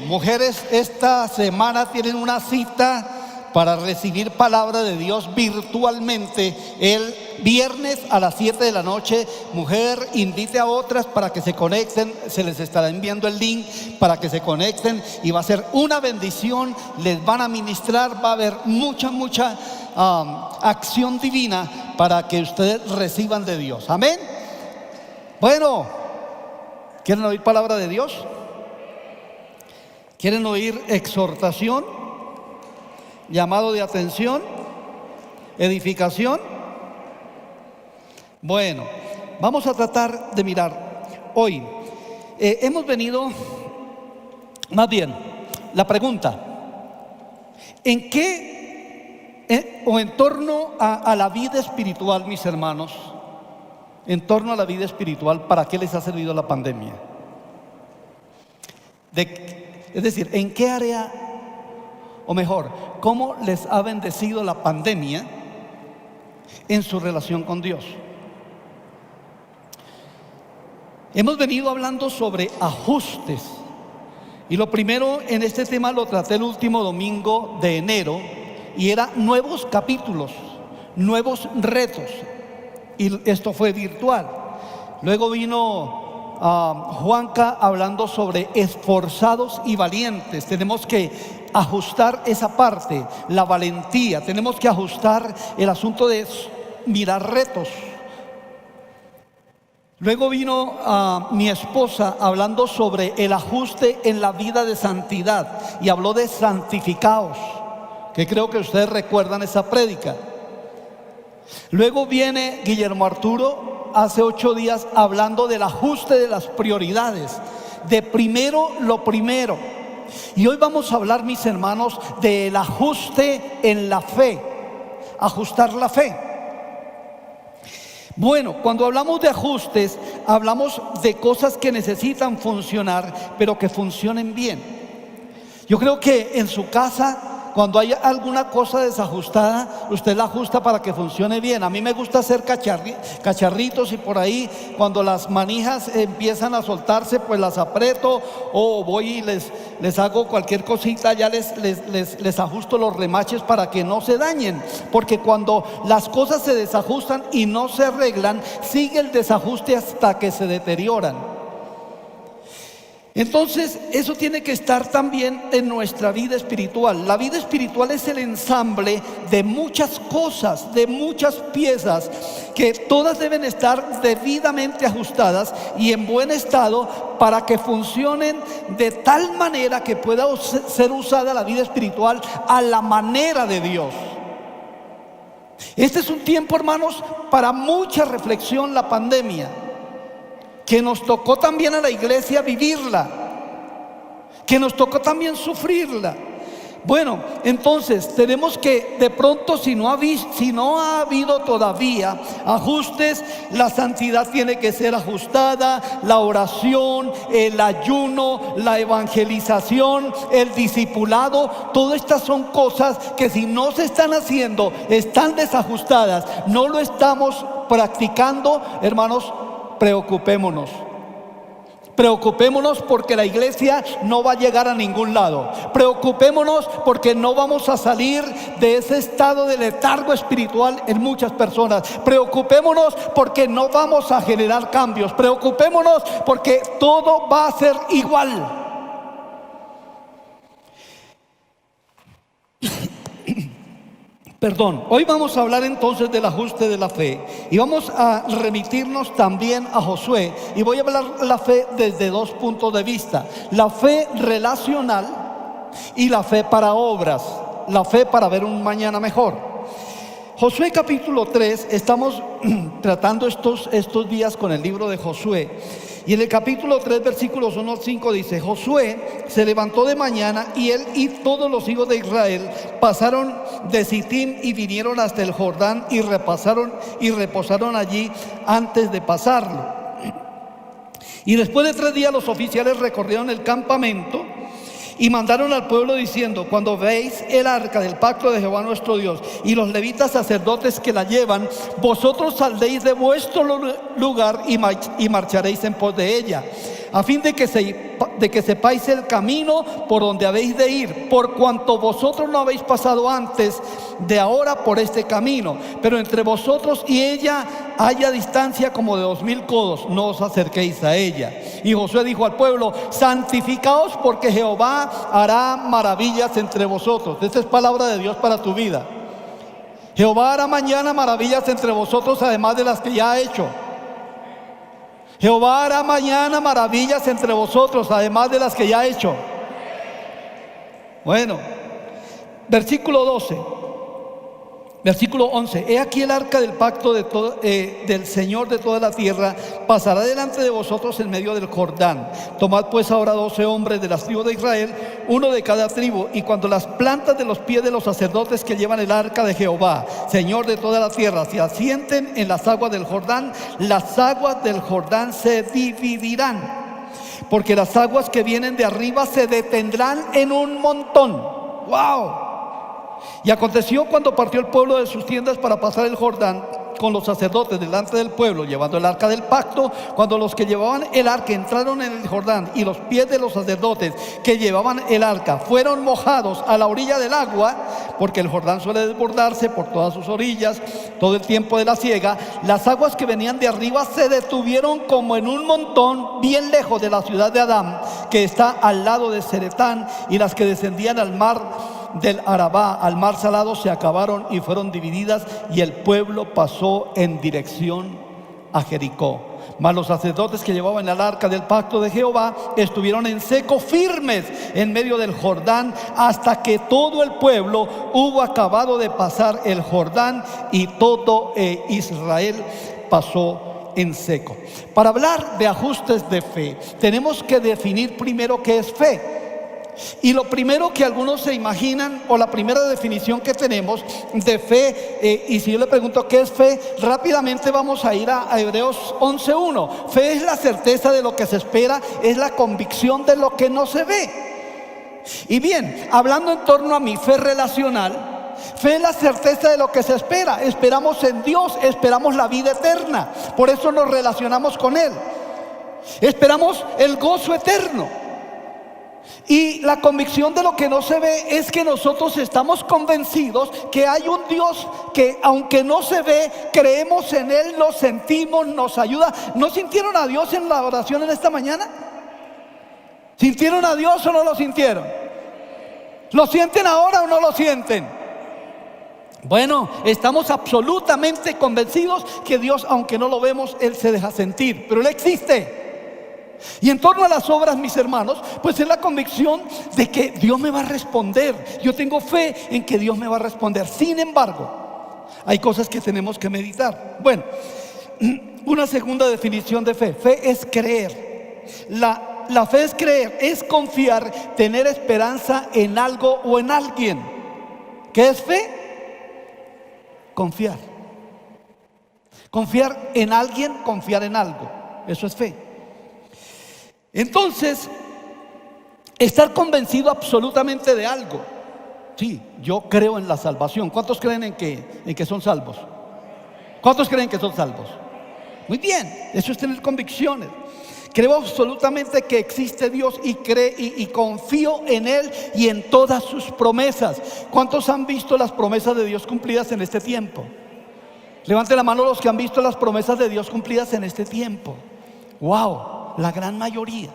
mujeres esta semana tienen una cita para recibir palabra de Dios virtualmente el viernes a las 7 de la noche. Mujer, invite a otras para que se conecten. Se les estará enviando el link para que se conecten y va a ser una bendición. Les van a ministrar, va a haber mucha acción divina para que ustedes reciban de Dios. Amén. Bueno, ¿quieren oír palabra de Dios? ¿Quieren oír exhortación? ¿Llamado de atención? ¿Edificación? Bueno, vamos a tratar de mirar hoy. Hemos venido, más bien, la pregunta: ¿en qué o en torno a la vida espiritual, mis hermanos? En torno a la vida espiritual, ¿para qué les ha servido la pandemia? Es decir, ¿en qué área, o mejor, cómo les ha bendecido la pandemia en su relación con Dios? Hemos venido hablando sobre ajustes, y lo primero en este tema lo traté el último domingo de enero, y era nuevos capítulos, nuevos retos, y esto fue virtual. Luego vino Juanca hablando sobre esforzados y valientes. Tenemos que ajustar esa parte, la valentía. Tenemos que ajustar el asunto de mirar retos. Luego vino mi esposa hablando sobre el ajuste en la vida de santidad y habló de santificados, que creo que ustedes recuerdan esa prédica. Luego viene Guillermo Arturo hace 8 días hablando del ajuste de las prioridades, de primero lo primero. Y hoy vamos a hablar, mis hermanos, del ajuste en la fe, ajustar la fe. Bueno, cuando hablamos de ajustes, hablamos de cosas que necesitan funcionar, pero que funcionen bien. Yo creo que en su casa, cuando hay alguna cosa desajustada, usted la ajusta para que funcione bien. A mí me gusta hacer cacharritos, y por ahí cuando las manijas empiezan a soltarse, pues las aprieto, o voy y les hago cualquier cosita, ya les ajusto los remaches para que no se dañen. Porque cuando las cosas se desajustan y no se arreglan, sigue el desajuste hasta que se deterioran. Entonces, eso tiene que estar también en nuestra vida espiritual. La vida espiritual es el ensamble de muchas cosas, de muchas piezas, que todas deben estar debidamente ajustadas y en buen estado para que funcionen de tal manera que pueda ser usada la vida espiritual a la manera de Dios. Este es un tiempo, hermanos, para mucha reflexión, la pandemia, que nos tocó también a la iglesia vivirla, que nos tocó también sufrirla. Bueno, entonces tenemos que, de pronto, si no ha habido todavía ajustes, la santidad tiene que ser ajustada, la oración, el ayuno, la evangelización, el discipulado. Todas estas son cosas que, si no se están haciendo, están desajustadas, no lo estamos practicando, hermanos. Preocupémonos porque la iglesia no va a llegar a ningún lado. Preocupémonos porque no vamos a salir de ese estado de letargo espiritual en muchas personas. Preocupémonos porque no vamos a generar cambios. Preocupémonos porque todo va a ser igual. Hoy vamos a hablar entonces del ajuste de la fe, y vamos a remitirnos también a Josué, y voy a hablar la fe desde 2 puntos de vista: la fe relacional y la fe para obras, la fe para ver un mañana mejor. Josué capítulo 3, estamos tratando estos días con el libro de Josué, y en el capítulo 3 versículos 1 al 5 dice: Josué se levantó de mañana, y él y todos los hijos de Israel pasaron de Sitim y vinieron hasta el Jordán y reposaron allí antes de pasarlo. Y después de 3 días los oficiales recorrieron el campamento, Y mandaron al pueblo diciendo: cuando veis el arca del pacto de Jehová nuestro Dios y los levitas sacerdotes que la llevan, vosotros saldréis de vuestro lugar y marcharéis en pos de ella, a fin de que sepáis el camino por donde habéis de ir, por cuanto vosotros no habéis pasado antes de ahora por este camino, pero entre vosotros y ella haya distancia como de 2000 codos, no os acerquéis a ella. Y Josué dijo al pueblo: santificaos, porque Jehová hará maravillas entre vosotros. Esta es palabra de Dios para tu vida. Jehová hará mañana maravillas entre vosotros, además de las que ya ha hecho. Jehová hará mañana maravillas entre vosotros, además de las que ya ha hecho. Bueno, versículo 12. Versículo 11: he aquí el arca del pacto del Señor de toda la tierra pasará delante de vosotros en medio del Jordán. Tomad pues ahora 12 hombres de las tribus de Israel, uno de cada tribu, y cuando las plantas de los pies de los sacerdotes que llevan el arca de Jehová, Señor de toda la tierra, se asienten en las aguas del Jordán, las aguas del Jordán se dividirán, porque las aguas que vienen de arriba se detendrán en un montón. ¡Wow! Y aconteció cuando partió el pueblo de sus tiendas para pasar el Jordán con los sacerdotes delante del pueblo, llevando el arca del pacto, cuando los que llevaban el arca entraron en el Jordán, y los pies de los sacerdotes que llevaban el arca fueron mojados a la orilla del agua, porque el Jordán suele desbordarse por todas sus orillas todo el tiempo de la siega, las aguas que venían de arriba se detuvieron como en un montón, bien lejos de la ciudad de Adán, que está al lado de Zeretán, y las que descendían al mar del Arabá, al mar salado, se acabaron y fueron divididas, y el pueblo pasó en dirección a Jericó. Mas los sacerdotes que llevaban el arca del pacto de Jehová estuvieron en seco, firmes en medio del Jordán, hasta que todo el pueblo hubo acabado de pasar el Jordán, y todo Israel pasó en seco. Para hablar de ajustes de fe, tenemos que definir primero qué es fe. Y lo primero que algunos se imaginan, o la primera definición que tenemos de fe, y si yo le pregunto qué es fe, rápidamente vamos a ir a Hebreos 11:1. Fe es la certeza de lo que se espera, es la convicción de lo que no se ve. Y bien, hablando en torno a mi fe relacional, fe es la certeza de lo que se espera. Esperamos en Dios, esperamos la vida eterna, por eso nos relacionamos con Él. Esperamos el gozo eterno. Y la convicción de lo que no se ve es que nosotros estamos convencidos que hay un Dios que, aunque no se ve, creemos en Él, lo sentimos, nos ayuda. ¿No sintieron a Dios en la oración en esta mañana? ¿Sintieron a Dios o no lo sintieron? ¿Lo sienten ahora o no lo sienten? Bueno, estamos absolutamente convencidos que Dios, aunque no lo vemos, Él se deja sentir, pero Él existe. Y en torno a las obras, mis hermanos, pues es la convicción de que Dios me va a responder. Yo tengo fe en que Dios me va a responder. Sin embargo, hay cosas que tenemos que meditar. Bueno, una segunda definición de fe: fe es creer. La fe es creer, es confiar, tener esperanza en algo o en alguien. ¿Qué es fe? Confiar. Confiar en alguien, confiar en algo. Eso es fe. Entonces, estar convencido absolutamente de algo. Sí, yo creo en la salvación. ¿Cuántos creen en que son salvos? ¿Cuántos creen que son salvos? Muy bien, eso es tener convicciones. Creo absolutamente que existe Dios y confío en Él y en todas sus promesas. ¿Cuántos han visto las promesas de Dios cumplidas en este tiempo? Levante la mano los que han visto las promesas de Dios cumplidas en este tiempo. ¡Wow! La gran mayoría.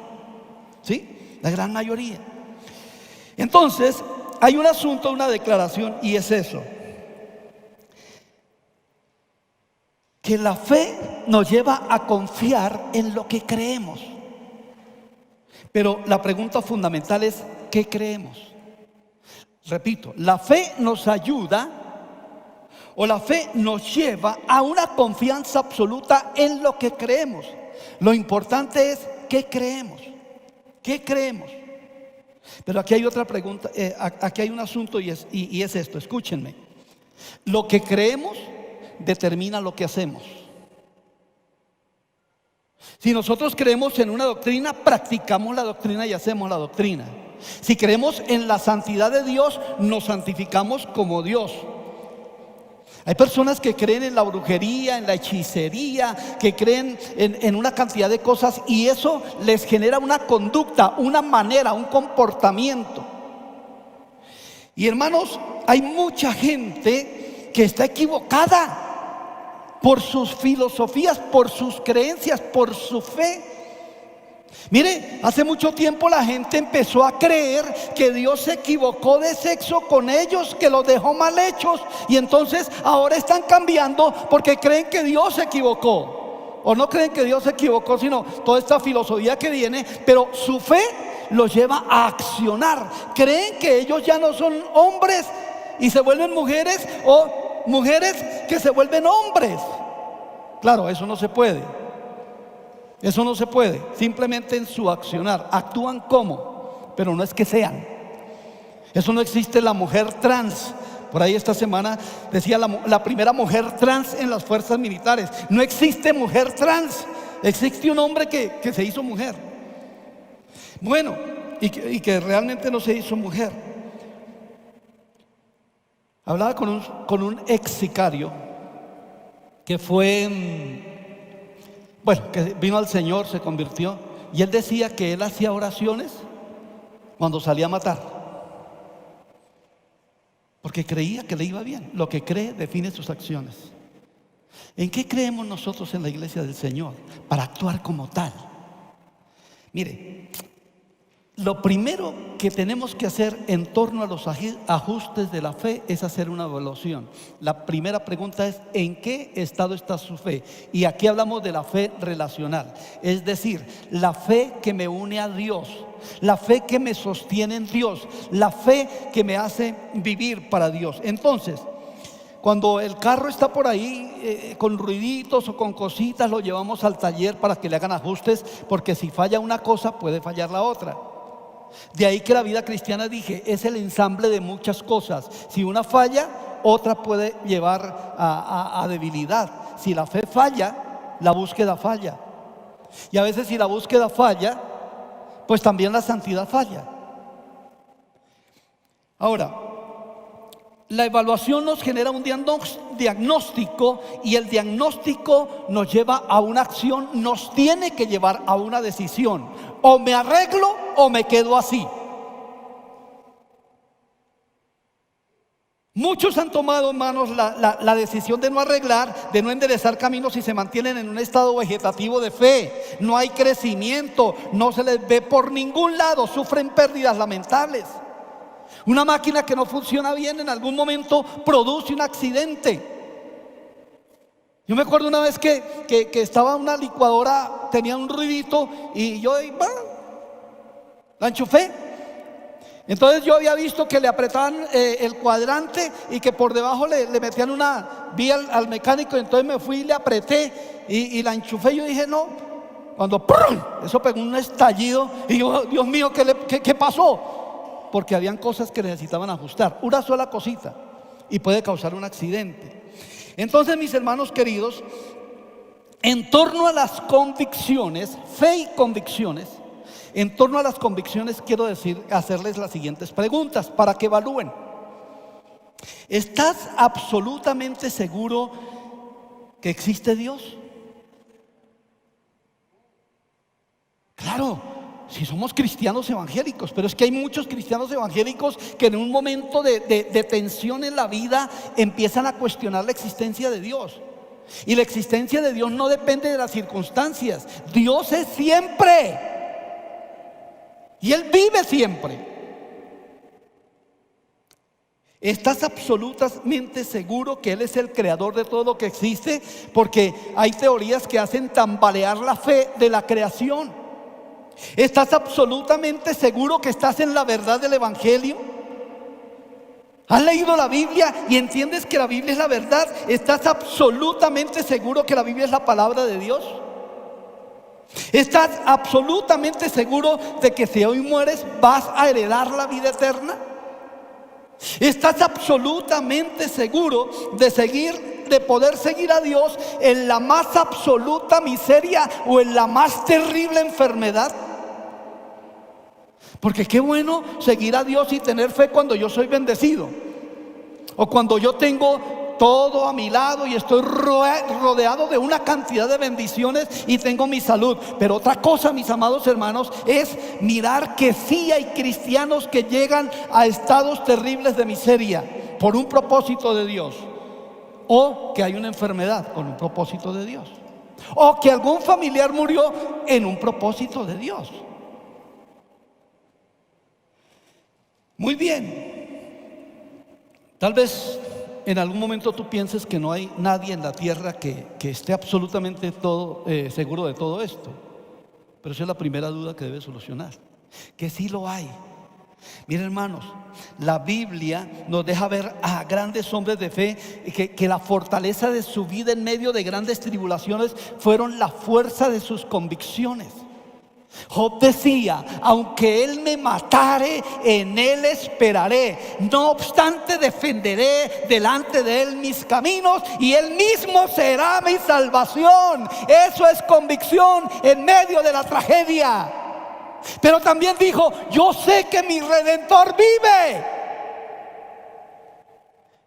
¿Sí? La gran mayoría. Entonces, hay un asunto, una declaración, y es eso: que la fe nos lleva a confiar en lo que creemos. Pero la pregunta fundamental es: ¿qué creemos? Repito, la fe nos ayuda, o la fe nos lleva a una confianza absoluta en lo que creemos. Lo importante es ¿qué creemos? ¿Qué creemos? Pero aquí hay otra pregunta, aquí hay un asunto, y es esto, escúchenme. Lo que creemos determina lo que hacemos. Si nosotros creemos en una doctrina, practicamos la doctrina y hacemos la doctrina. Si creemos en la santidad de Dios, nos santificamos como Dios. Hay personas que creen en la brujería, en la hechicería, que creen en una cantidad de cosas, y eso les genera una conducta, una manera, un comportamiento. Y hermanos, hay mucha gente que está equivocada por sus filosofías, por sus creencias, por su fe. Mire, hace mucho tiempo la gente empezó a creer que Dios se equivocó de sexo con ellos, que los dejó mal hechos, y entonces ahora están cambiando porque creen que Dios se equivocó. O no creen que Dios se equivocó, sino toda esta filosofía que viene, pero su fe los lleva a accionar. Creen que ellos ya no son hombres y se vuelven mujeres, o mujeres que se vuelven hombres. Claro, eso no se puede. Eso no se puede. Simplemente en su accionar actúan como, pero no es que sean. Eso no existe. La mujer trans, por ahí esta semana decía la primera mujer trans en las fuerzas militares. No existe mujer trans. Existe un hombre que se hizo mujer. Bueno, y que realmente no se hizo mujer. Hablaba con un ex sicario que fue, que vino al Señor, se convirtió, y él decía que él hacía oraciones cuando salía a matar, porque creía que le iba bien. Lo que cree define sus acciones. ¿En qué creemos nosotros en la iglesia del Señor para actuar como tal? Mire, lo primero que tenemos que hacer en torno a los ajustes de la fe es hacer una evaluación. La primera pregunta es: ¿en qué estado está su fe? Y aquí hablamos de la fe relacional, es decir, la fe que me une a Dios, la fe que me sostiene en Dios, la fe que me hace vivir para Dios. Entonces, cuando el carro está por ahí con ruiditos o con cositas, lo llevamos al taller para que le hagan ajustes, porque si falla una cosa puede fallar la otra. De ahí que la vida cristiana, dije, es el ensamble de muchas cosas. Si una falla, otra puede llevar a debilidad. Si la fe falla, la búsqueda falla. Y a veces si la búsqueda falla, pues también la santidad falla. Ahora, la evaluación nos genera un diagnóstico, y el diagnóstico nos lleva a una acción, nos tiene que llevar a una decisión. O me arreglo o me quedo así. Muchos han tomado, hermanos, la decisión de no arreglar, de no enderezar caminos, y se mantienen en un estado vegetativo de fe. No hay crecimiento, no se les ve por ningún lado, sufren pérdidas lamentables. Una máquina que no funciona bien en algún momento produce un accidente. Yo me acuerdo una vez que estaba una licuadora, tenía un ruidito, y yo la enchufé. Entonces yo había visto que le apretaban el cuadrante y que por debajo le metían una vía al mecánico. Entonces me fui y le apreté y la enchufé. Yo dije no. Cuando ¡prum!, eso pegó un estallido, y yo, Dios mío, ¿qué pasó? Porque habían cosas que necesitaban ajustar. Una sola cosita y puede causar un accidente. Entonces, mis hermanos queridos, en torno a las convicciones, fe y convicciones, en torno a las convicciones quiero hacerles las siguientes preguntas para que evalúen. ¿Estás absolutamente seguro que existe Dios? Claro, si somos cristianos evangélicos, pero es que hay muchos cristianos evangélicos que en un momento de tensión en la vida empiezan a cuestionar la existencia de Dios. Y la existencia de Dios no depende de las circunstancias. Dios es siempre, y Él vive siempre. ¿Estás absolutamente seguro que Él es el creador de todo lo que existe? Porque hay teorías que hacen tambalear la fe de la creación. ¿Estás absolutamente seguro que estás en la verdad del Evangelio? ¿Has leído la Biblia y entiendes que la Biblia es la verdad? ¿Estás absolutamente seguro que la Biblia es la palabra de Dios? ¿Estás absolutamente seguro de que si hoy mueres vas a heredar la vida eterna? ¿Estás absolutamente seguro de poder seguir a Dios en la más absoluta miseria o en la más terrible enfermedad? Porque qué bueno seguir a Dios y tener fe cuando yo soy bendecido, o cuando yo tengo todo a mi lado y estoy rodeado de una cantidad de bendiciones y tengo mi salud. Pero otra cosa, mis amados hermanos, es mirar que sí hay cristianos que llegan a estados terribles de miseria por un propósito de Dios, o que hay una enfermedad con un propósito de Dios, o que algún familiar murió en un propósito de Dios. Muy bien, tal vez en algún momento tú pienses que no hay nadie en la tierra que esté absolutamente seguro de todo esto, pero esa es la primera duda que debes solucionar, que sí lo hay. Miren, hermanos, la Biblia nos deja ver a grandes hombres de fe que la fortaleza de su vida en medio de grandes tribulaciones fueron la fuerza de sus convicciones. Job decía: aunque él me matare, en él esperaré. No obstante, defenderé delante de él mis caminos, y él mismo será mi salvación. Eso es convicción en medio de la tragedia. Pero también dijo: yo sé que mi Redentor vive.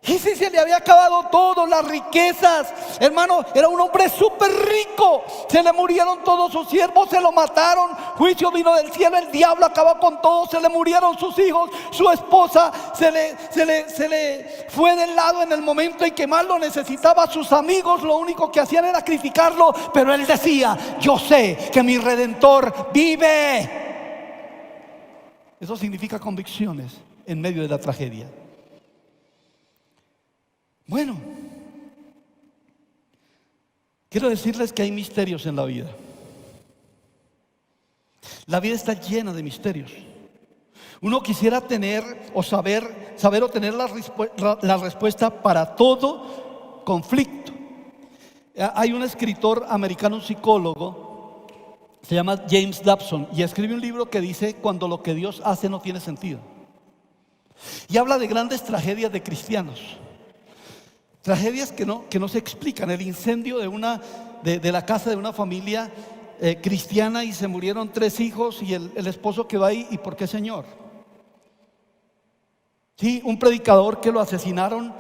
Y si se le había acabado todo, las riquezas, hermano, era un hombre súper rico, se le murieron todos sus siervos, se lo mataron, juicio vino del cielo, el diablo acabó con todo, se le murieron sus hijos, su esposa se le fue del lado en el momento en que más lo necesitaba. Sus amigos lo único que hacían era criticarlo, pero él decía: yo sé que mi Redentor vive. Eso significa convicciones en medio de la tragedia. Bueno, quiero decirles que hay misterios en la vida. La vida está llena de misterios. Uno quisiera tener o saber o tener la respuesta para todo conflicto. Hay un escritor americano, un psicólogo, se llama James Dobson, y escribe un libro que dice: cuando lo que Dios hace no tiene sentido. Y habla de grandes tragedias de cristianos. Tragedias que no se explican. El incendio de la casa de una familia cristiana, y se murieron 3 hijos, y el esposo quedó ahí. ¿Y por qué, Señor? Sí, un predicador que lo asesinaron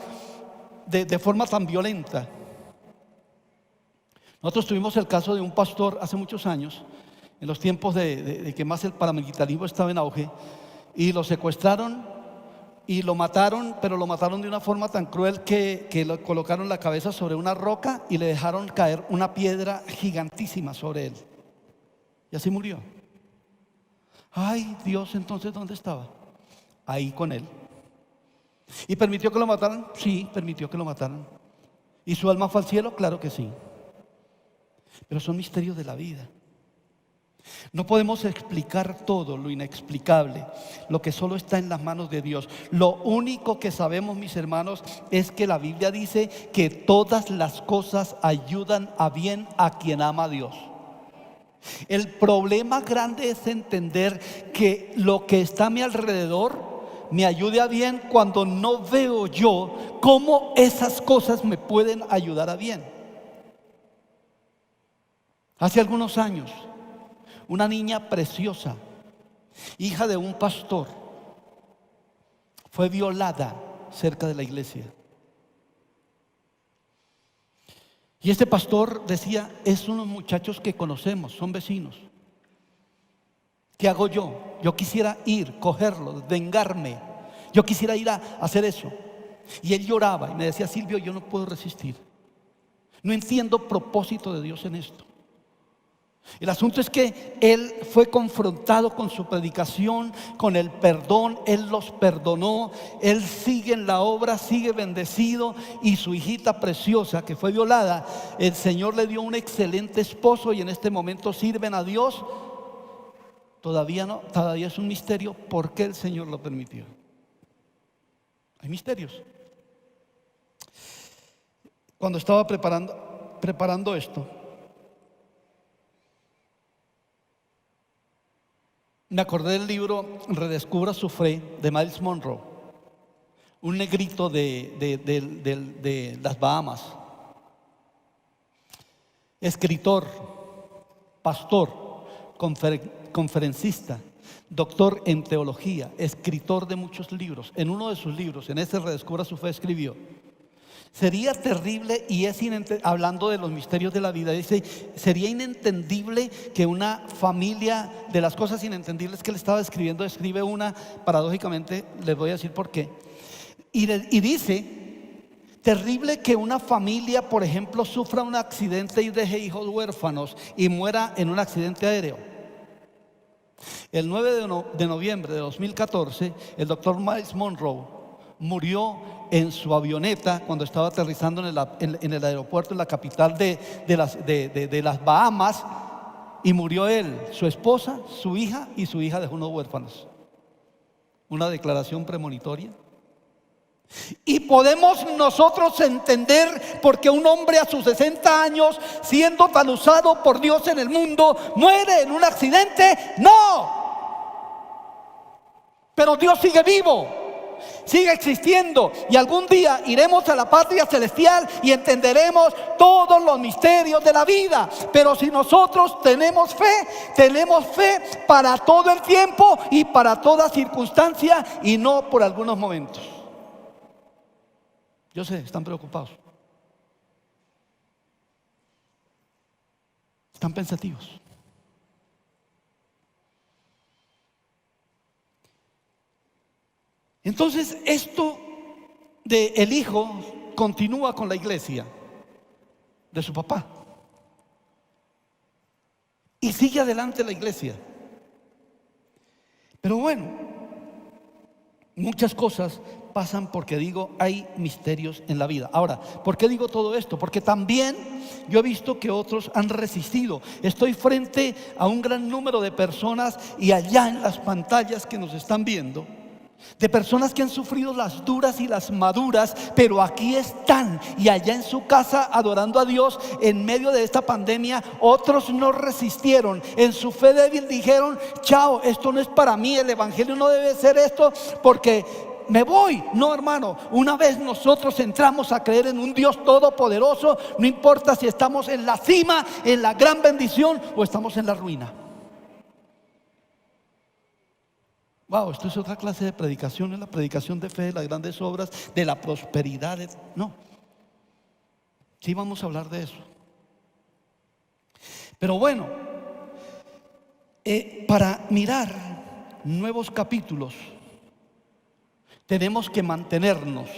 de forma tan violenta. Nosotros tuvimos el caso de un pastor hace muchos años, en los tiempos de que más el paramilitarismo estaba en auge, y lo secuestraron y lo mataron, pero lo mataron de una forma tan cruel que le colocaron la cabeza sobre una roca y le dejaron caer una piedra gigantísima sobre él, y así murió. Ay, Dios, entonces, ¿dónde estaba? Ahí con él. ¿Y permitió que lo mataran? Sí, permitió que lo mataran. ¿Y su alma fue al cielo? Claro que sí. Pero son misterios de la vida. No podemos explicar todo lo inexplicable, lo que solo está en las manos de Dios. Lo único que sabemos, mis hermanos, es que la Biblia dice que todas las cosas ayudan a bien a quien ama a Dios. El problema grande es entender que lo que está a mi alrededor me ayude a bien cuando no veo yo cómo esas cosas me pueden ayudar a bien. Hace algunos años, una niña preciosa, hija de un pastor, fue violada cerca de la iglesia. Y este pastor decía: es unos muchachos que conocemos, son vecinos. ¿Qué hago yo? Yo quisiera ir, cogerlos, vengarme. Yo quisiera ir a hacer eso. Y él lloraba y me decía: Silvio, yo no puedo resistir. No entiendo propósito de Dios en esto. El asunto es que él fue confrontado con su predicación, con el perdón. Él los perdonó. Él sigue en la obra, sigue bendecido. Y su hijita preciosa, que fue violada, el Señor le dio un excelente esposo, y en este momento sirven a Dios. Todavía es un misterio por qué el Señor lo permitió. Hay misterios. Cuando estaba preparando esto, me acordé del libro Redescubra su fe, de Myles Munroe, un negrito de las Bahamas, escritor, pastor, conferencista, doctor en teología, escritor de muchos libros. En uno de sus libros, en ese Redescubra su fe, escribió: sería terrible, y hablando de los misterios de la vida, dice, sería inentendible que una familia, de las cosas inentendibles que él estaba escribiendo, escribe una, paradójicamente, les voy a decir por qué. Y dice, terrible que una familia, por ejemplo, sufra un accidente y deje hijos huérfanos y muera en un accidente aéreo. El 9 de noviembre de 2014, el doctor Miles Monroe murió en su avioneta cuando estaba aterrizando en el aeropuerto, en la capital de las Bahamas, y murió él, su esposa, su hija, y su hija dejó unos huérfanos. Una declaración premonitoria. Y podemos nosotros entender por qué un hombre a sus 60 años, siendo tan usado por Dios en el mundo, muere en un accidente. No, pero Dios sigue vivo, sigue existiendo, y algún día iremos a la patria celestial y entenderemos todos los misterios de la vida. Pero si nosotros tenemos fe para todo el tiempo y para toda circunstancia, y no por algunos momentos. Yo sé, están preocupados, están pensativos. Entonces, esto de el hijo continúa con la iglesia de su papá y sigue adelante la iglesia. Pero bueno, muchas cosas pasan porque hay misterios en la vida. Ahora, ¿por qué digo todo esto? Porque también yo he visto que otros han resistido. Estoy frente a un gran número de personas, y allá en las pantallas que nos están viendo, de personas que han sufrido las duras y las maduras, pero aquí están, y allá en su casa adorando a Dios en medio de esta pandemia. Otros no resistieron, en su fe débil dijeron: chao, esto no es para mí, el evangelio no debe ser esto, porque me voy. No, hermano, una vez nosotros entramos a creer en un Dios todopoderoso, no importa si estamos en la cima, en la gran bendición, o estamos en la ruina. Wow, esto es otra clase de predicación, es la predicación de fe, de las grandes obras, de la prosperidad. No, sí vamos a hablar de eso. Pero bueno, para mirar nuevos capítulos, tenemos que mantenernos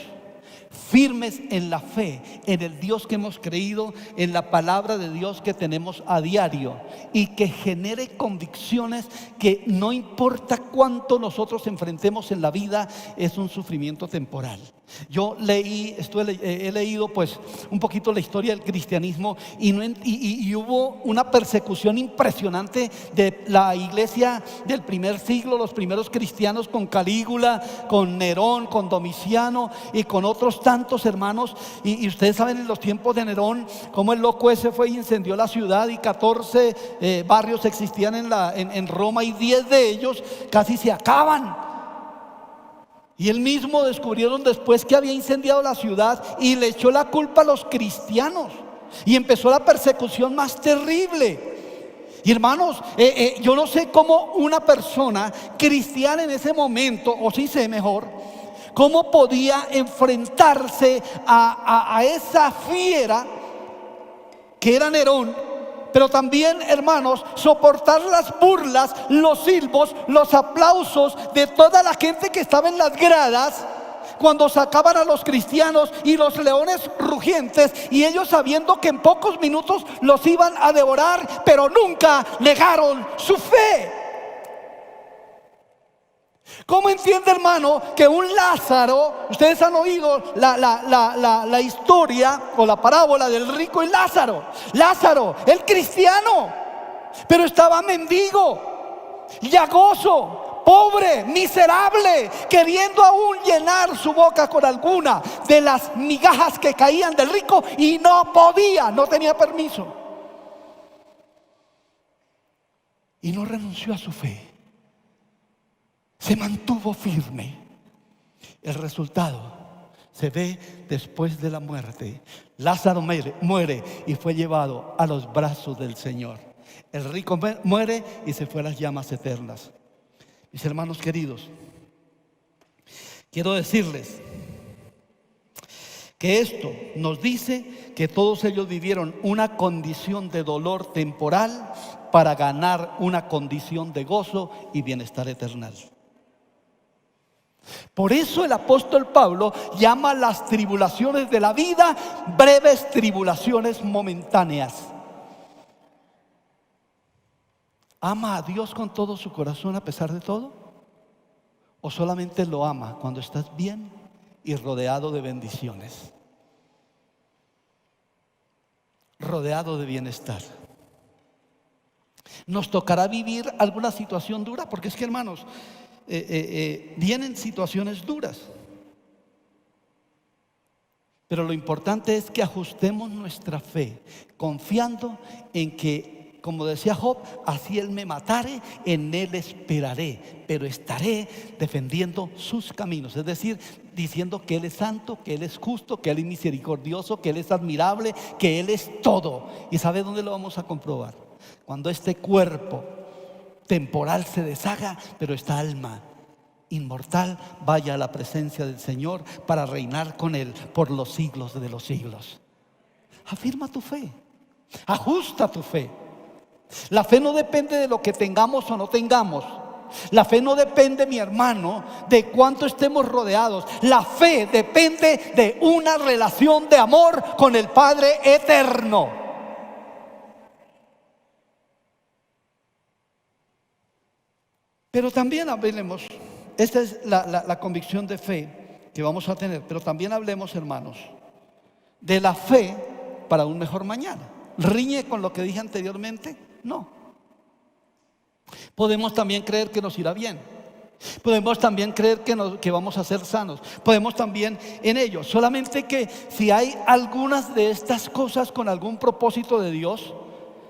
firmes en la fe, en el Dios que hemos creído, en la palabra de Dios que tenemos a diario, y que genere convicciones que no importa cuánto nosotros enfrentemos en la vida, es un sufrimiento temporal. Yo he leído pues un poquito la historia del cristianismo, y hubo una persecución impresionante de la iglesia del primer siglo, los primeros cristianos, con Calígula, con Nerón, con Domiciano y con otros tantos hermanos. Y ustedes saben, en los tiempos de Nerón, cómo el loco ese fue y incendió la ciudad, y 14 barrios existían en Roma, y 10 de ellos casi se acaban. Y él mismo descubrieron después que había incendiado la ciudad, y le echó la culpa a los cristianos, y empezó la persecución más terrible. Y hermanos, yo no sé cómo una persona cristiana en ese momento, o sí sé mejor, cómo podía enfrentarse a esa fiera que era Nerón. Pero también, hermanos, soportar las burlas, los silbos, los aplausos de toda la gente que estaba en las gradas cuando sacaban a los cristianos, y los leones rugientes, y ellos sabiendo que en pocos minutos los iban a devorar, pero nunca negaron su fe. ¿Cómo entiende, hermano, que un Lázaro, ustedes han oído la historia o la parábola del rico y Lázaro? Lázaro, el cristiano, pero estaba mendigo, llagoso, pobre, miserable, queriendo aún llenar su boca con alguna de las migajas que caían del rico, y no podía, no tenía permiso. Y no renunció a su fe, se mantuvo firme. El resultado se ve después de la muerte. Lázaro muere y fue llevado a los brazos del Señor. El rico muere y se fue a las llamas eternas. Mis hermanos queridos, quiero decirles que esto nos dice que todos ellos vivieron una condición de dolor temporal para ganar una condición de gozo y bienestar eterno. Por eso el apóstol Pablo llama las tribulaciones de la vida breves tribulaciones momentáneas. ¿Ama a Dios con todo su corazón a pesar de todo? ¿O solamente lo ama cuando estás bien y rodeado de bendiciones? Rodeado de bienestar. Nos tocará vivir alguna situación dura, porque es que, hermanos, vienen situaciones duras. Pero lo importante es que ajustemos nuestra fe, confiando en que, como decía Job, así él me matare, en él esperaré, pero estaré defendiendo sus caminos. Es decir, diciendo que él es santo, que él es justo, que él es misericordioso, que él es admirable, que él es todo. ¿Y sabe dónde lo vamos a comprobar? Cuando este cuerpo temporal se deshaga, pero esta alma inmortal vaya a la presencia del Señor para reinar con él por los siglos de los siglos. Afirma tu fe, ajusta tu fe. La fe no depende de lo que tengamos o no tengamos. La fe no depende, mi hermano, de cuánto estemos rodeados. La fe depende de una relación de amor con el Padre eterno. Pero también hablemos, esta es la convicción de fe que vamos a tener, pero también hablemos, hermanos, de la fe para un mejor mañana. ¿Riñe con lo que dije anteriormente? No. Podemos también creer que nos irá bien. Podemos también creer que vamos a ser sanos. Podemos también en ello. Solamente que si hay algunas de estas cosas con algún propósito de Dios,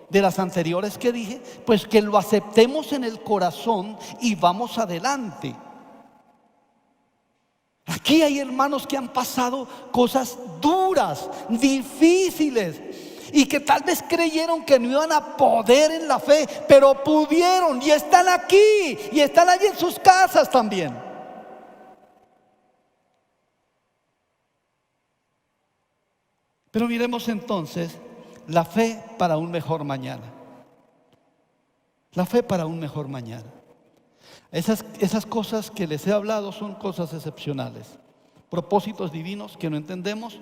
de las anteriores que dije, pues que lo aceptemos en el corazón y vamos adelante. Aquí hay hermanos que han pasado cosas duras, difíciles, y que tal vez creyeron que no iban a poder en la fe, pero pudieron y están aquí y están allí en sus casas también. Pero miremos entonces la fe para un mejor mañana. La fe para un mejor mañana. Esas cosas que les he hablado son cosas excepcionales, propósitos divinos que no entendemos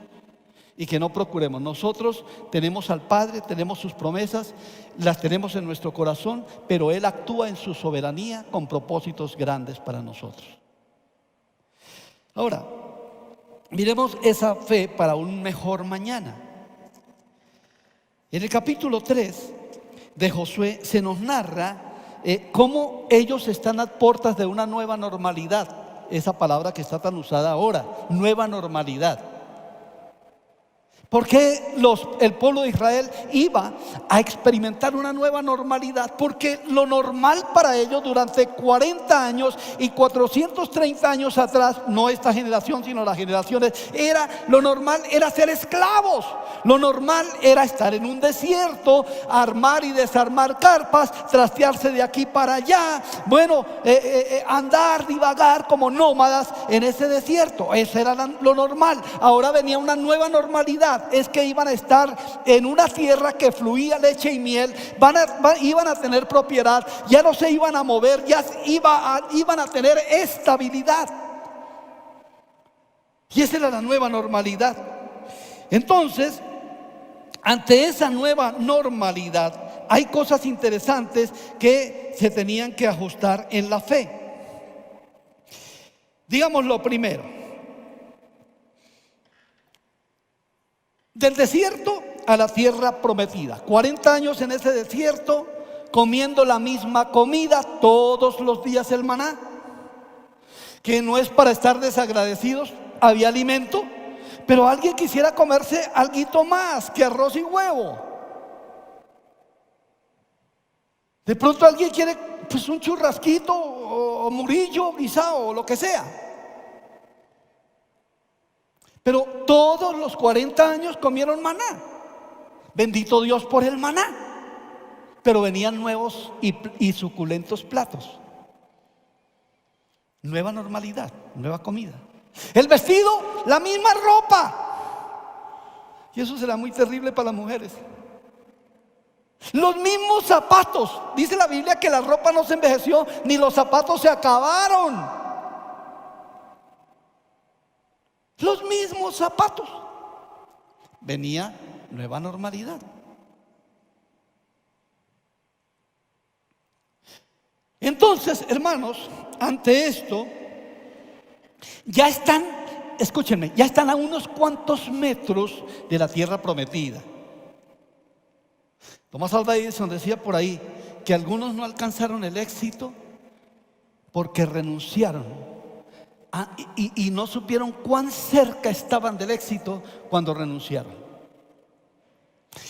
y que no procuremos. Nosotros tenemos al Padre, tenemos sus promesas, las tenemos en nuestro corazón, pero Él actúa en su soberanía con propósitos grandes para nosotros. Ahora, miremos esa fe para un mejor mañana. En el capítulo 3 de Josué se nos narra cómo ellos están a puertas de una nueva normalidad. Esa palabra que está tan usada ahora, nueva normalidad. ¿Por qué el pueblo de Israel iba a experimentar una nueva normalidad? Porque lo normal para ellos durante 40 años y 430 años atrás, no esta generación sino las generaciones, lo normal era ser esclavos. Lo normal era estar en un desierto, armar y desarmar carpas, trastearse de aquí para allá, andar, divagar como nómadas en ese desierto. Eso era lo normal. Ahora venía una nueva normalidad. Es que iban a estar en una tierra que fluía leche y miel, iban a tener propiedad, ya no se iban a mover, ya iban a tener estabilidad. Y esa era la nueva normalidad. Entonces, ante esa nueva normalidad, hay cosas interesantes que se tenían que ajustar en la fe. Digamos lo primero. Del desierto a la tierra prometida. 40 años en ese desierto, comiendo la misma comida todos los días, el maná, que no es para estar desagradecidos. Había alimento, pero alguien quisiera comerse alguito más que arroz y huevo. De pronto alguien quiere pues un churrasquito o murillo guisado o lo que sea. Pero todos los 40 años comieron maná. Bendito Dios por el maná. Pero venían nuevos y suculentos platos. nueva normalidad, nueva comida. El vestido, la misma ropa. Y eso será muy terrible para las mujeres. Los mismos zapatos. Dice la Biblia que la ropa no se envejeció, ni los zapatos se acabaron. Los mismos zapatos. Venía nueva normalidad. Entonces, hermanos, ante esto, ya están, escúchenme, ya están a unos cuantos metros de la tierra prometida. Thomas Alva Edison decía por ahí que algunos no alcanzaron el éxito porque renunciaron y no supieron cuán cerca estaban del éxito cuando renunciaron.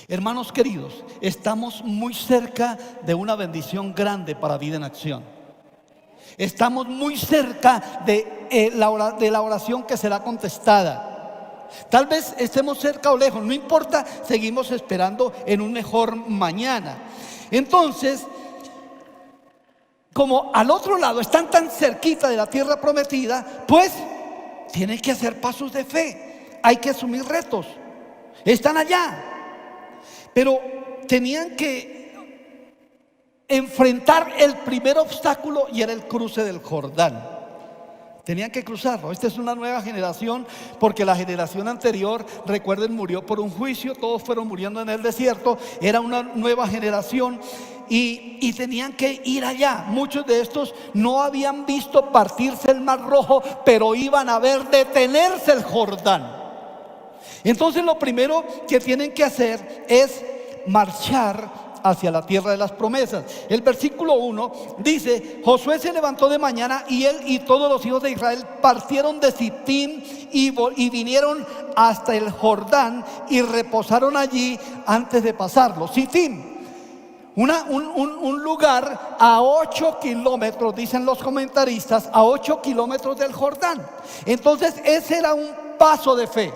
Hermanos queridos, estamos muy cerca de una bendición grande para Vida en Acción. Estamos muy cerca de la oración que será contestada. Tal vez estemos cerca o lejos, no importa, seguimos esperando en un mejor mañana. Entonces, como al otro lado están tan cerquita de la tierra prometida, pues tienen que hacer pasos de fe, hay que asumir retos. Están allá, pero tenían que enfrentar el primer obstáculo y era el cruce del Jordán. Tenían que cruzarlo. Esta es una nueva generación, porque la generación anterior, recuerden, murió por un juicio. Todos fueron muriendo en el desierto. Era una nueva generación y tenían que ir allá. Muchos de estos no habían visto partirse el Mar Rojo, pero iban a ver detenerse el Jordán. Entonces lo primero que tienen que hacer es marchar hacia la tierra de las promesas. El versículo 1 dice: Josué se levantó de mañana y él y todos los hijos de Israel partieron de Sittim y vinieron hasta el Jordán y reposaron allí antes de pasarlo. Sittim, un lugar a 8 kilómetros, dicen los comentaristas, a 8 kilómetros del Jordán. Entonces ese era un paso de fe.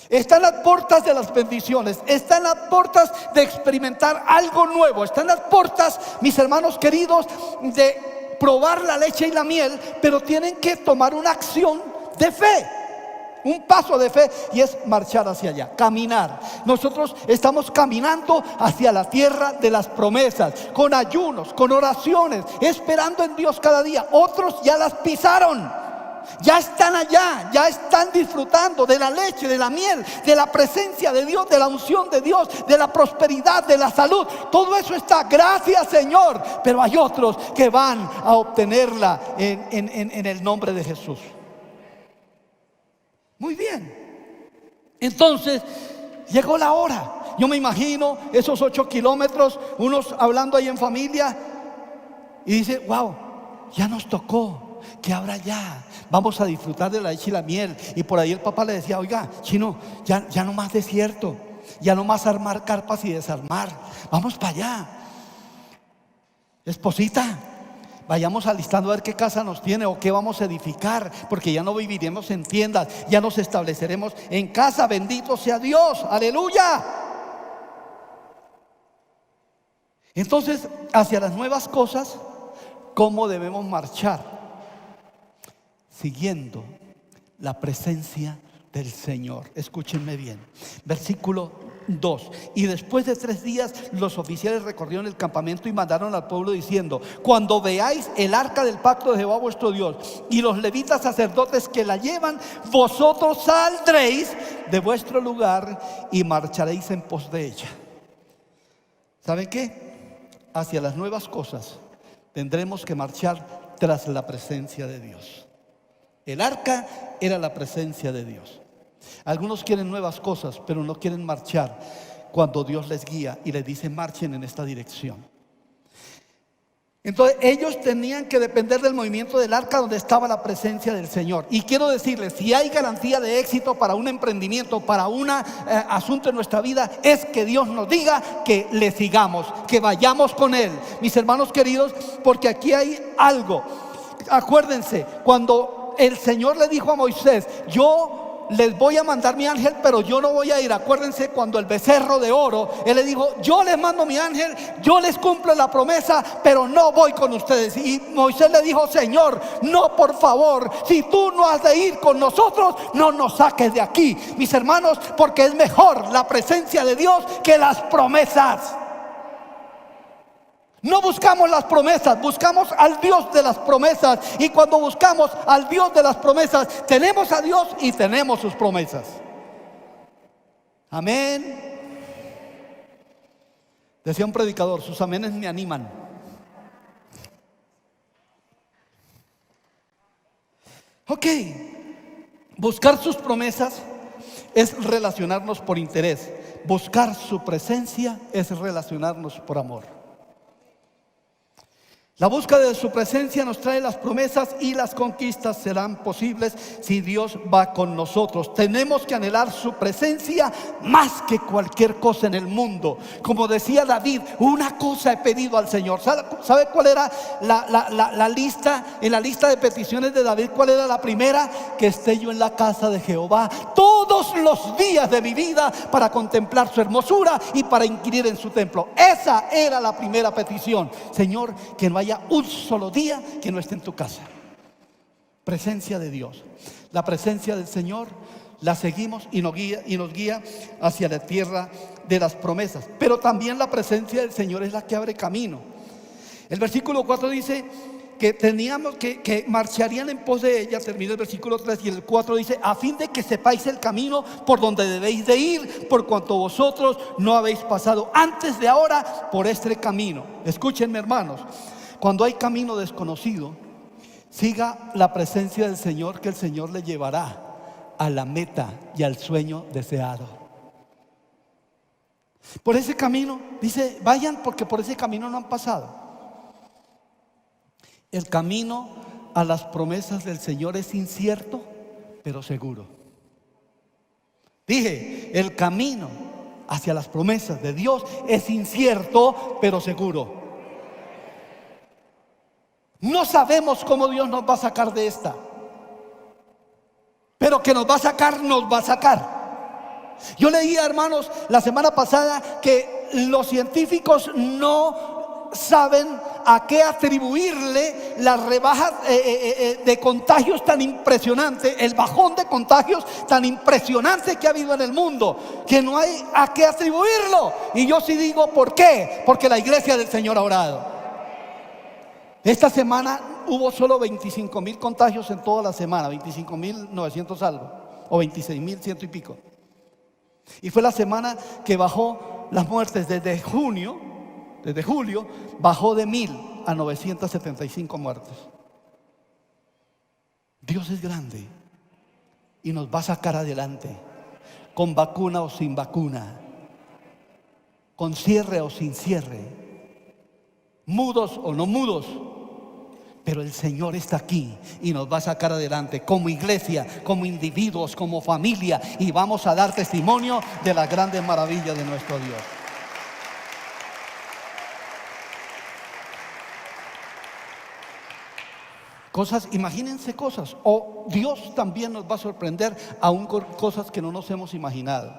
Están las puertas de las bendiciones, están las puertas de experimentar algo nuevo, están las puertas, mis hermanos queridos, de probar la leche y la miel, pero tienen que tomar una acción de fe, un paso de fe, y es marchar hacia allá, caminar. Nosotros estamos caminando hacia la tierra de las promesas, con ayunos, con oraciones, esperando en Dios cada día. Otros ya las pisaron. Ya están allá, ya están disfrutando de la leche, de la miel, de la presencia de Dios, de la unción de Dios, de la prosperidad, de la salud. Todo eso está, gracias Señor. Pero hay otros que van a obtenerla en el nombre de Jesús. Muy bien. Entonces llegó la hora. Yo me imagino esos 8 kilómetros, unos hablando ahí en familia, y dice: wow, ya nos tocó. Que abra ya, vamos a disfrutar de la leche y la miel. Y por ahí el papá le decía: oiga, chino, ya no más desierto, ya no más armar carpas y desarmar, vamos para allá. Esposita, vayamos alistando a ver qué casa nos tiene o qué vamos a edificar, porque ya no viviremos en tiendas, ya nos estableceremos en casa. Bendito sea Dios, aleluya. Entonces, hacia las nuevas cosas, ¿cómo debemos marchar? Siguiendo la presencia del Señor. Escúchenme bien. Versículo 2. Y después de 3 días los oficiales recorrieron el campamento y mandaron al pueblo diciendo: cuando veáis el arca del pacto de Jehová vuestro Dios y los levitas sacerdotes que la llevan, vosotros saldréis de vuestro lugar y marcharéis en pos de ella. ¿Saben qué? Hacia las nuevas cosas tendremos que marchar tras la presencia de Dios. El arca era la presencia de Dios. Algunos quieren nuevas cosas, pero no quieren marchar cuando Dios les guía y les dice: marchen en esta dirección. Entonces ellos tenían que depender del movimiento del arca donde estaba la presencia del Señor. Y quiero decirles, si hay garantía de éxito para un emprendimiento, para un asunto en nuestra vida, es que Dios nos diga que le sigamos, que vayamos con Él. Mis hermanos queridos, porque aquí hay algo. Acuérdense, cuando el Señor le dijo a Moisés: yo les voy a mandar mi ángel, pero yo no voy a ir. Acuérdense cuando el becerro de oro, él le dijo, yo les mando mi ángel, yo les cumplo la promesa, pero no voy con ustedes. Y Moisés le dijo, Señor, no, por favor, si tú no has de ir con nosotros, no nos saques de aquí, mis hermanos, porque es mejor la presencia de Dios que las promesas. No buscamos las promesas, buscamos al Dios de las promesas. Y cuando buscamos al Dios de las promesas, tenemos a Dios y tenemos sus promesas. Amén. Decía un predicador, sus amenes me animan. Ok, buscar sus promesas es relacionarnos por interés. Buscar su presencia es relacionarnos por amor. La búsqueda de su presencia nos trae las promesas y las conquistas serán posibles si Dios va con nosotros. Tenemos que anhelar su presencia más que cualquier cosa en el mundo. Como decía David, una cosa he pedido al Señor. ¿Sabe cuál era la lista? En la lista de peticiones de David, ¿cuál era la primera? Que esté yo en la casa de Jehová todos los días de mi vida para contemplar su hermosura y para inquirir en su templo. Esa era la primera petición. Señor, que no haya un solo día que no esté en tu casa. Presencia de Dios. La presencia del Señor la seguimos y nos guía hacia la tierra de las promesas. Pero también la presencia del Señor es la que abre camino. El versículo 4 dice que teníamos que marcharían en pos de ella. Termina el versículo 3 y el 4 dice, a fin de que sepáis el camino por donde debéis de ir, por cuanto vosotros no habéis pasado antes de ahora por este camino. Escúchenme, hermanos. Cuando hay camino desconocido, siga la presencia del Señor, que el Señor le llevará a la meta y al sueño deseado. Por ese camino, dice, vayan porque por ese camino no han pasado. El camino a las promesas del Señor es incierto, pero seguro. Dije, el camino hacia las promesas de Dios es incierto, pero seguro. No sabemos cómo Dios nos va a sacar de esta, pero que nos va a sacar, nos va a sacar. Yo leía, hermanos, la semana pasada que los científicos no saben a qué atribuirle las rebajas de contagios tan impresionantes, el bajón de contagios tan impresionante que ha habido en el mundo, que no hay a qué atribuirlo. Y yo sí digo, ¿por qué? Porque la iglesia del Señor ha orado. Esta semana hubo solo 25,000 contagios en toda la semana, 25,900 algo, o 26,100 y pico. Y fue la semana que bajó las muertes desde julio, bajó de 1,000 a 975 muertes. Dios es grande y nos va a sacar adelante, con vacuna o sin vacuna, con cierre o sin cierre, mudos o no mudos. Pero el Señor está aquí y nos va a sacar adelante como iglesia, como individuos, como familia, y vamos a dar testimonio de las grandes maravillas de nuestro Dios. Cosas, imagínense cosas, o Dios también nos va a sorprender aún con cosas que no nos hemos imaginado.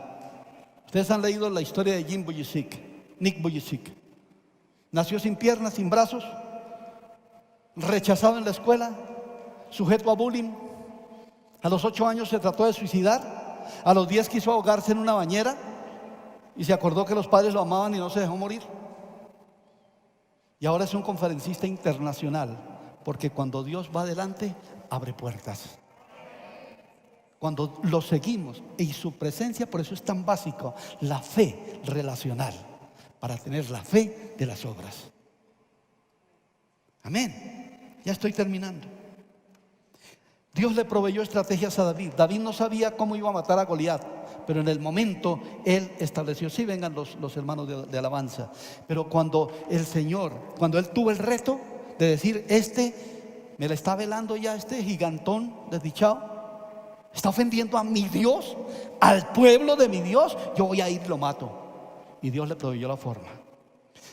Ustedes han leído la historia de Nick Vujicic. Nació sin piernas, sin brazos, rechazado en la escuela, sujeto a bullying. A los 8 años se trató de suicidar. A los 10 quiso ahogarse en una bañera y se acordó que los padres lo amaban y no se dejó morir. Y ahora es un conferencista internacional, porque cuando Dios va adelante, abre puertas. Cuando lo seguimos y su presencia, por eso es tan básico la fe relacional, para tener la fe de las obras. Amén. Ya estoy terminando. Dios le proveyó estrategias a David. David no sabía cómo iba a matar a Goliat, pero en el momento él estableció, sí, vengan los hermanos de alabanza. Pero cuando el Señor, cuando él tuvo el reto de decir, me la está velando ya este gigantón desdichado, está ofendiendo a mi Dios, al pueblo de mi Dios, yo voy a ir y lo mato. Y Dios le proveyó la forma.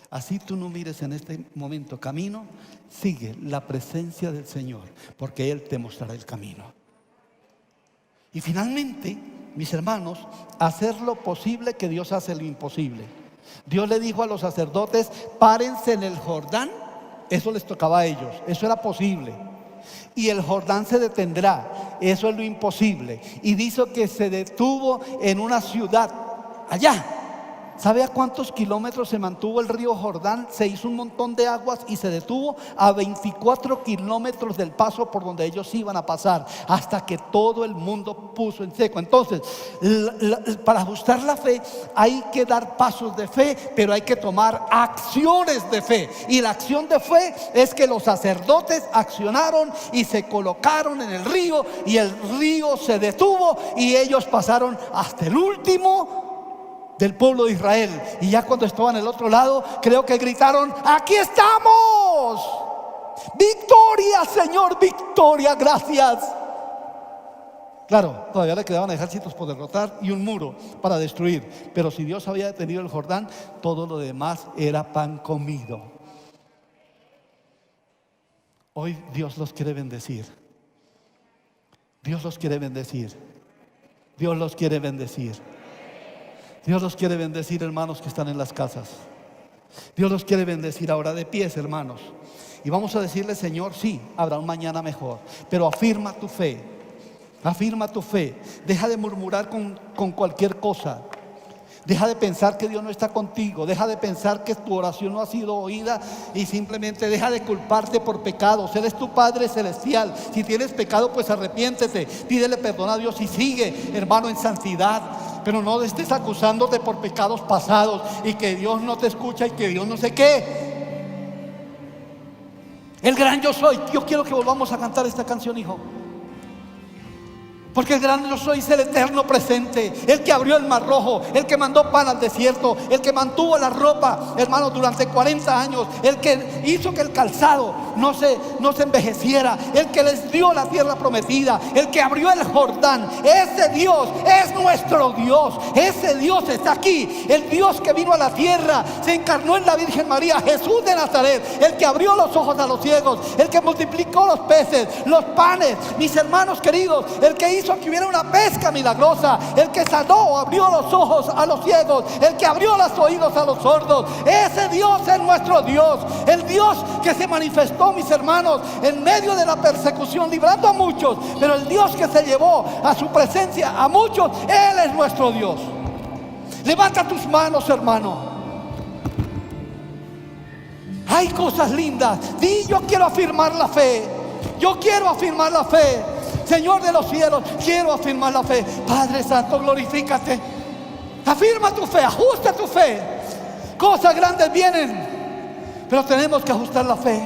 Así tú no mires en este momento camino, sigue la presencia del Señor, porque Él te mostrará el camino. Y finalmente, mis hermanos, hacer lo posible que Dios hace lo imposible. Dios le dijo a los sacerdotes: párense en el Jordán. Eso les tocaba a ellos, eso era posible. Y el Jordán se detendrá, eso es lo imposible. Y dice que se detuvo en una ciudad allá. ¿Sabe a cuántos kilómetros se mantuvo el río Jordán? Se hizo un montón de aguas y se detuvo a 24 kilómetros del paso por donde ellos iban a pasar, hasta que todo el mundo puso en seco. Entonces, para ajustar la fe hay que dar pasos de fe, pero hay que tomar acciones de fe. Y la acción de fe es que los sacerdotes accionaron y se colocaron en el río, y el río se detuvo y ellos pasaron hasta el último del pueblo de Israel. Y ya cuando estaban al otro lado, creo que gritaron: ¡aquí estamos! ¡Victoria, Señor! ¡Victoria! ¡Gracias! Claro, todavía le quedaban ejércitos por derrotar y un muro para destruir. Pero si Dios había detenido el Jordán, todo lo demás era pan comido. Hoy Dios los quiere bendecir. Dios los quiere bendecir. Dios los quiere bendecir. Dios los quiere bendecir, hermanos que están en las casas. Dios los quiere bendecir ahora de pies, hermanos. Y vamos a decirle: Señor, sí, habrá un mañana mejor, pero afirma tu fe. Afirma tu fe. Deja de murmurar con cualquier cosa. Deja de pensar que Dios no está contigo. Deja de pensar que tu oración no ha sido oída, y simplemente deja de culparte por pecados. Él es tu Padre celestial. Si tienes pecado, pues arrepiéntete, pídele perdón a Dios y sigue, hermano, en santidad. Pero no estés acusándote por pecados pasados y que Dios no te escucha y que Dios no sé qué. El gran yo soy. Yo quiero que volvamos a cantar esta canción, hijo. Porque el gran yo soy es el eterno presente, el que abrió el mar rojo, el que mandó pan al desierto, el que mantuvo la ropa, hermanos, durante 40 años, el que hizo que el calzado no se envejeciera, el que les dio la tierra prometida, el que abrió el Jordán. Ese Dios es nuestro Dios. Ese Dios está aquí. El Dios que vino a la tierra, se encarnó en la Virgen María, Jesús de Nazaret, el que abrió los ojos a los ciegos, el que multiplicó los peces, los panes, mis hermanos queridos, el que hizo que hubiera una pesca milagrosa, el que sanó, abrió los ojos a los ciegos, el que abrió los oídos a los sordos. Ese Dios es nuestro Dios, el Dios que se manifestó, mis hermanos, en medio de la persecución, librando a muchos, pero el Dios que se llevó a su presencia a muchos. Él es nuestro Dios. Levanta tus manos, hermano. Hay cosas lindas. Di: yo quiero afirmar la fe. Yo quiero afirmar la fe. Señor de los cielos, quiero afirmar la fe. Padre Santo, glorifícate. Afirma tu fe, ajusta tu fe. Cosas grandes vienen, pero tenemos que ajustar la fe.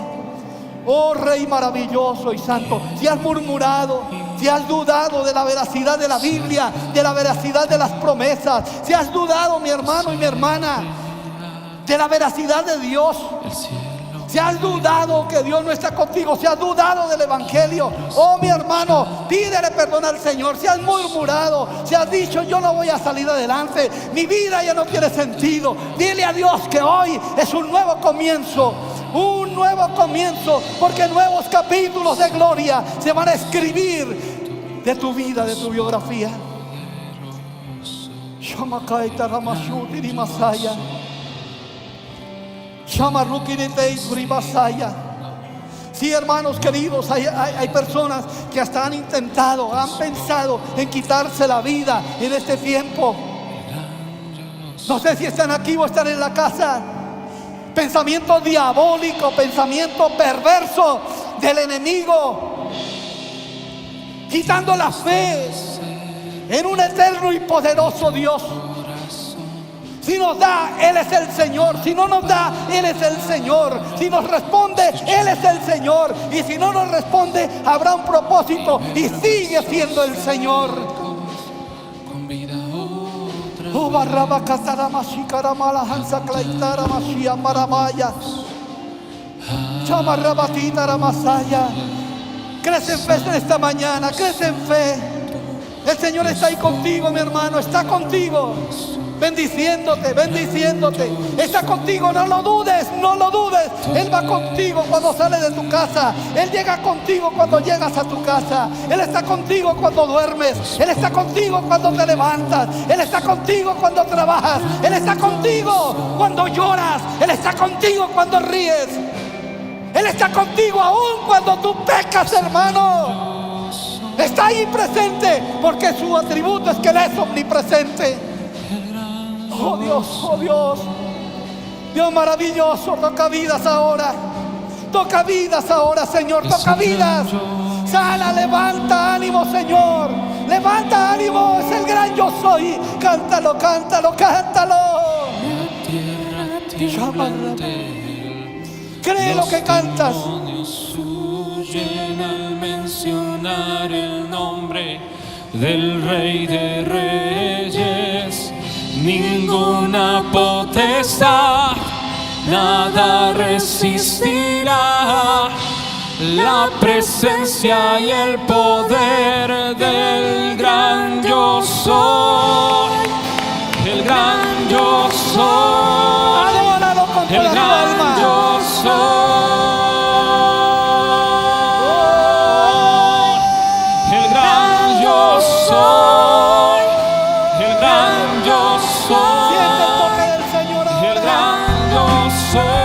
Oh Rey maravilloso y santo, si has murmurado, si has dudado de la veracidad de la Biblia, de la veracidad de las promesas, si has dudado, mi hermano y mi hermana, de la veracidad de Dios, si has dudado que Dios no está contigo, si has dudado del Evangelio, oh mi hermano, pídele perdón al Señor. Si has murmurado, si has dicho: yo no voy a salir adelante, mi vida ya no tiene sentido, dile a Dios que hoy es un nuevo comienzo. Un nuevo comienzo, porque nuevos capítulos de gloria se van a escribir de tu vida, de tu biografía. Sí, hermanos queridos, hay personas que hasta han intentado, han pensado en quitarse la vida en este tiempo. No sé si están aquí o están en la casa. Pensamiento diabólico, pensamiento perverso del enemigo, quitando la fe en un eterno y poderoso Dios. Si nos da, Él es el Señor. Si no nos da, Él es el Señor. Si nos responde, Él es el Señor. Y si no nos responde, habrá un propósito y sigue siendo el Señor. Oh, barraba catara mashikara malahansa claitara mashia maramaya. Chamarrabatita ramasaya. Crece en fe en esta mañana, crece en fe. El Señor está ahí contigo, mi hermano, está contigo. bendiciéndote, bendiciéndote. Está contigo, no lo dudes, no lo dudes. Él va contigo cuando sales de tu casa. Él llega contigo cuando llegas a tu casa. Él está contigo cuando duermes. Él está contigo cuando te levantas. Él está contigo cuando trabajas. Él está contigo cuando lloras. Él está contigo cuando ríes. Él está contigo aún cuando tú pecas, hermano. Está ahí presente, porque su atributo es que Él es omnipresente. Oh Dios, oh Dios. Dios maravilloso, toca vidas ahora. Toca vidas ahora, Señor, toca vidas. Sana, levanta ánimo, Señor. Levanta ánimo, es el gran yo soy. Cántalo, cántalo, cántalo. Cree lo que cantas. Los demonios huyen al mencionar el nombre del Rey de Reyes. Ninguna potestad, nada resistirá la presencia y el poder del gran yo soy. El gran yo soy. Adóralo con El toda tu gran alma. yo soy. El gran yo soy. El gran yo Siente el toque soy. del Señor El ahora. gran yo soy.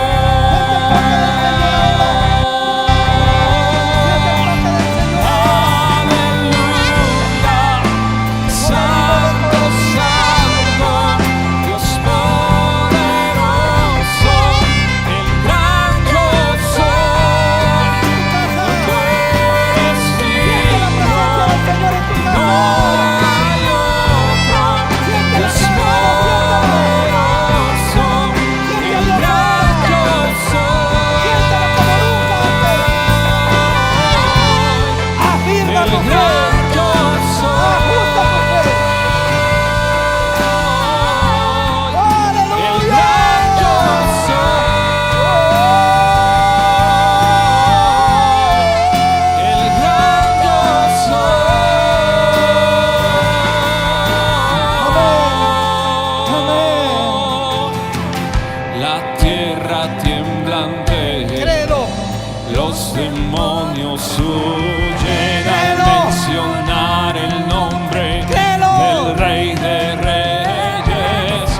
Los demonios huyen al mencionar el nombre del Rey de Reyes.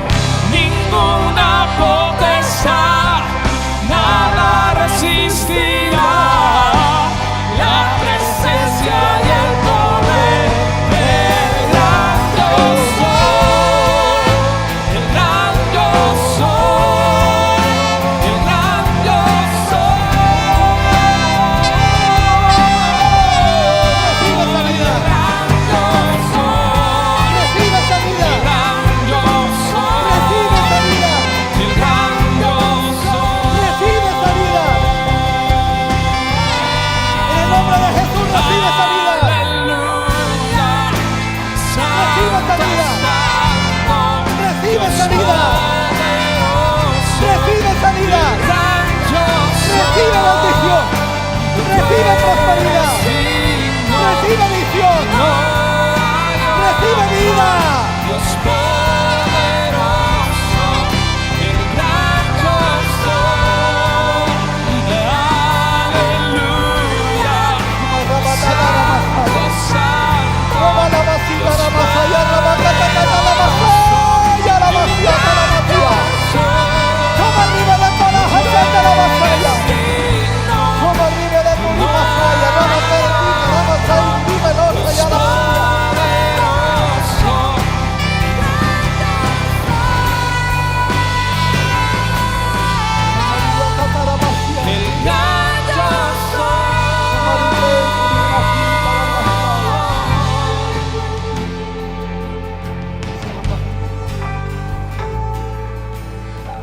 Ninguna potestad, nada resistirá la presencia y el poder del gran yo soy. El gran yo soy. El gran yo soy. Recibe prosperidad, recibe visión, recibe vida. Dios poderoso, el gran yo soy. Aleluya. Santo, santo,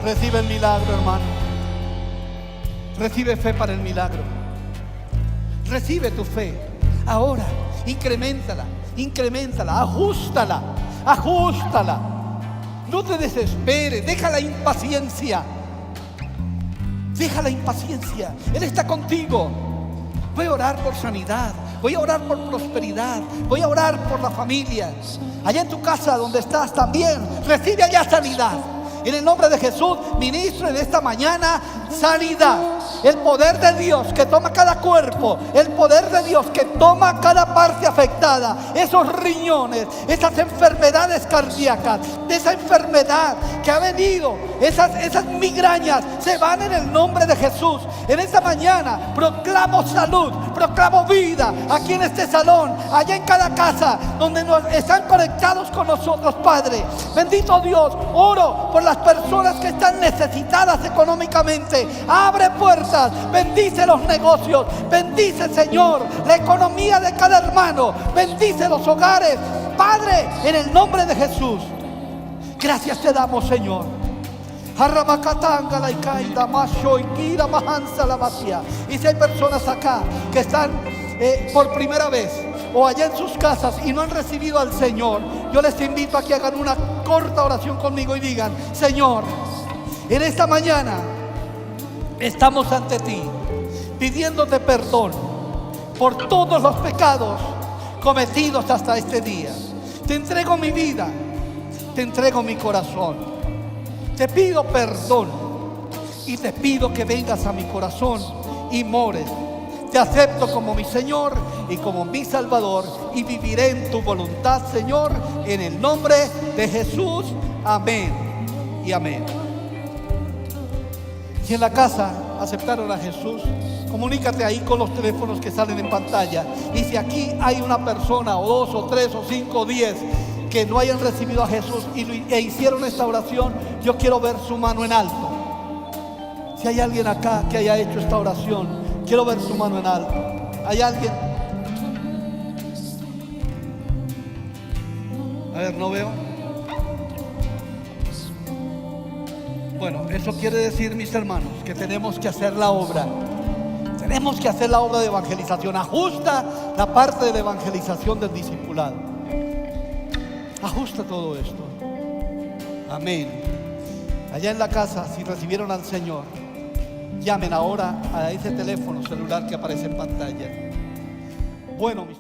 Recibe el milagro, hermano. Recibe fe para el milagro. Recibe tu fe. Ahora, increméntala, increméntala, ajústala, ajústala. No te desesperes, deja la impaciencia. Deja la impaciencia. Él está contigo. Voy a orar por sanidad. voy a orar por prosperidad, voy a orar por la familia. Allá en tu casa donde estás también, recibe allá sanidad. En el nombre de Jesús, ministro en esta mañana sanidad. El poder de Dios que toma cada cuerpo, el poder de Dios que toma cada parte afectada, esos riñones, esas enfermedades cardíacas, esa enfermedad que ha venido, esas migrañas, se van en el nombre de Jesús. En esta mañana proclamo salud, proclamo vida aquí en este salón, allá en cada casa donde nos están conectados con nosotros, Padre. Bendito Dios, oro por las personas que están necesitadas económicamente. Abre puertas, bendice los negocios, bendice, Señor, la economía de cada hermano, bendice los hogares, Padre, en el nombre de Jesús. Gracias te damos, Señor. Y si hay personas acá que están por primera vez o allá en sus casas y no han recibido al Señor, yo les invito a que hagan una corta oración conmigo y digan: Señor, en esta mañana estamos ante ti pidiéndote perdón por todos los pecados cometidos hasta este día. Te entrego mi vida, te entrego mi corazón. Te pido perdón y te pido que vengas a mi corazón y mores. Te acepto como mi Señor y como mi Salvador y viviré en tu voluntad, Señor, en el nombre de Jesús. Amén y amén. Si en la casa aceptaron a Jesús, comunícate ahí con los teléfonos que salen en pantalla. Y si aquí hay una persona o dos o tres o cinco o 10 que no hayan recibido a Jesús e hicieron esta oración, yo quiero ver su mano en alto. Si hay alguien acá que haya hecho esta oración, quiero ver su mano en alto. ¿Hay alguien? A ver, no veo. Bueno, eso quiere decir, mis hermanos, que tenemos que hacer la obra. Tenemos que hacer la obra de evangelización. Ajusta la parte de la evangelización del discipulado. Ajusta todo esto. Amén. Allá en la casa, si recibieron al Señor, llamen ahora a ese teléfono celular que aparece en pantalla. Bueno, mis